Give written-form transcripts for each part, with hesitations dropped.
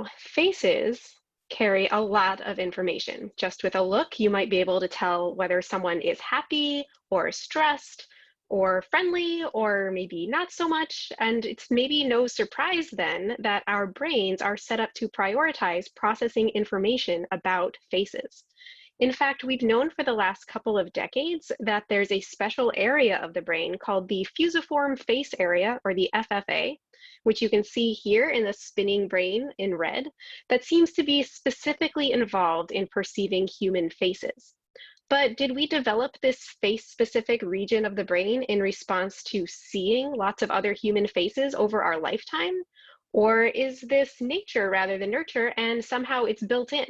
Now, faces carry a lot of information. Just with a look, you might be able to tell whether someone is happy or stressed or friendly or maybe not so much. And it's maybe no surprise then that our brains are set up to prioritize processing information about faces. In fact, we've known for the last couple of decades that there's a special area of the brain called the fusiform face area, or the FFA, which you can see here in the spinning brain in red, that seems to be specifically involved in perceiving human faces. But did we develop this face-specific region of the brain in response to seeing lots of other human faces over our lifetime? Or is this nature rather than nurture, and somehow it's built in?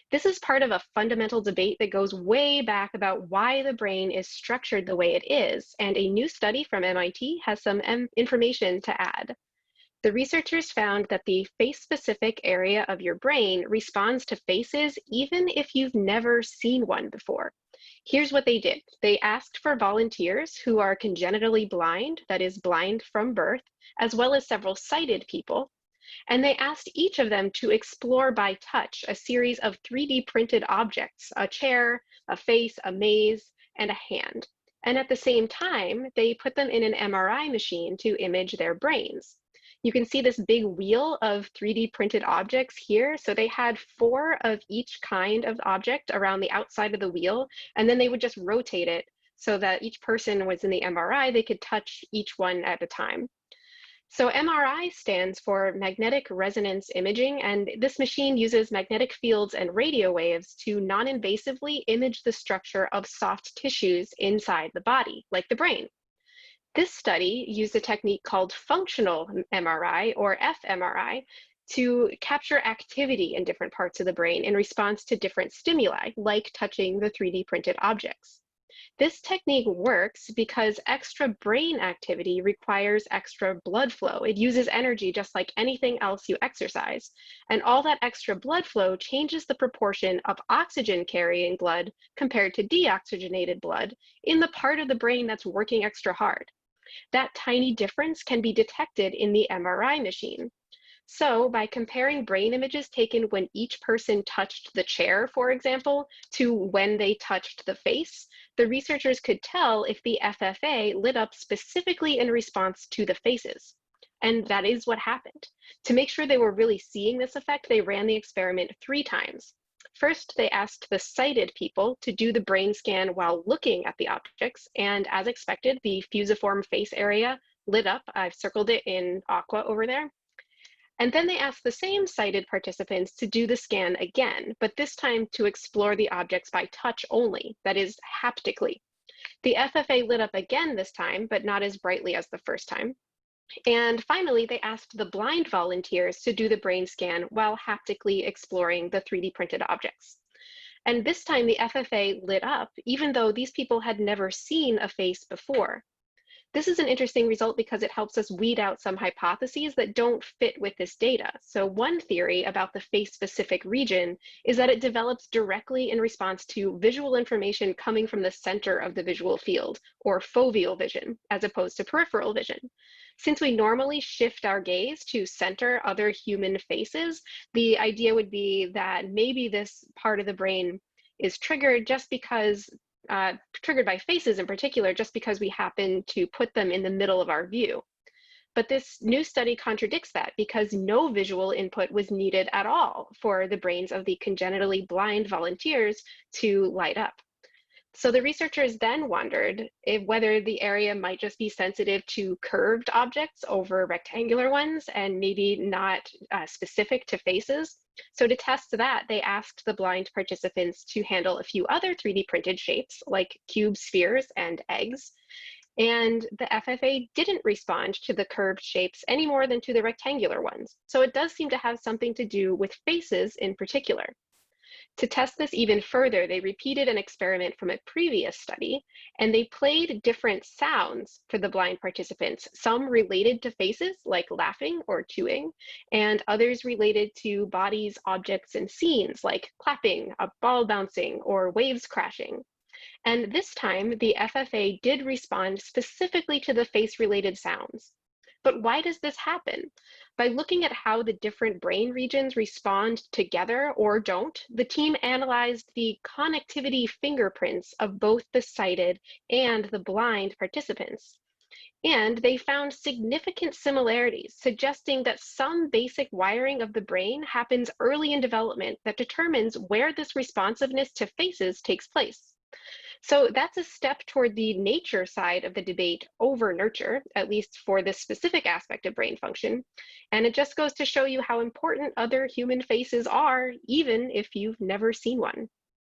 This is part of a fundamental debate that goes way back about why the brain is structured the way it is, and a new study from MIT has some information to add. The researchers found that the face-specific area of your brain responds to faces even if you've never seen one before. Here's what they did. They asked for volunteers who are congenitally blind, that is blind from birth, as well as several sighted people, and they asked each of them to explore by touch a series of 3D printed objects, a chair, a face, a maze, and a hand. And at the same time, they put them in an MRI machine to image their brains. You can see this big wheel of 3D printed objects here. So they had 4 of each kind of object around the outside of the wheel, and then they would just rotate it so that each person was in the MRI, they could touch each one at a time. So MRI stands for magnetic resonance imaging, and this machine uses magnetic fields and radio waves to non-invasively image the structure of soft tissues inside the body, like the brain. This study used a technique called functional MRI, or fMRI, to capture activity in different parts of the brain in response to different stimuli, like touching the 3D printed objects. This technique works because extra brain activity requires extra blood flow. It uses energy just like anything else you exercise. And all that extra blood flow changes the proportion of oxygen-carrying blood compared to deoxygenated blood in the part of the brain that's working extra hard. That tiny difference can be detected in the MRI machine. So by comparing brain images taken when each person touched the chair, for example, to when they touched the face, the researchers could tell if the FFA lit up specifically in response to the faces. And that is what happened. To make sure they were really seeing this effect, they ran the experiment 3 times. First, they asked the sighted people to do the brain scan while looking at the objects, and as expected, the fusiform face area lit up. I've circled it in aqua over there. And then they asked the same sighted participants to do the scan again, but this time to explore the objects by touch only, that is, haptically. The FFA lit up again this time, but not as brightly as the first time. And finally, they asked the blind volunteers to do the brain scan while haptically exploring the 3D printed objects. And this time the FFA lit up, even though these people had never seen a face before. This is an interesting result because it helps us weed out some hypotheses that don't fit with this data. So one theory about the face-specific region is that it develops directly in response to visual information coming from the center of the visual field, or foveal vision, as opposed to peripheral vision. Since we normally shift our gaze to center other human faces, the idea would be that maybe this part of the brain is triggered just because triggered by faces in particular, just because we happen to put them in the middle of our view. But this new study contradicts that because no visual input was needed at all for the brains of the congenitally blind volunteers to light up. So the researchers then wondered whether the area might just be sensitive to curved objects over rectangular ones and maybe not specific to faces. So to test that, they asked the blind participants to handle a few other 3D printed shapes like cube spheres and eggs. And the FFA didn't respond to the curved shapes any more than to the rectangular ones. So it does seem to have something to do with faces in particular. To test this even further, they repeated an experiment from a previous study, and they played different sounds for the blind participants, some related to faces, like laughing or chewing, and others related to bodies, objects, and scenes, like clapping, a ball bouncing, or waves crashing. And this time, the FFA did respond specifically to the face-related sounds. But why does this happen? By looking at how the different brain regions respond together or don't, the team analyzed the connectivity fingerprints of both the sighted and the blind participants. And they found significant similarities, suggesting that some basic wiring of the brain happens early in development that determines where this responsiveness to faces takes place. So that's a step toward the nature side of the debate over nurture, at least for this specific aspect of brain function. And it just goes to show you how important other human faces are, even if you've never seen one.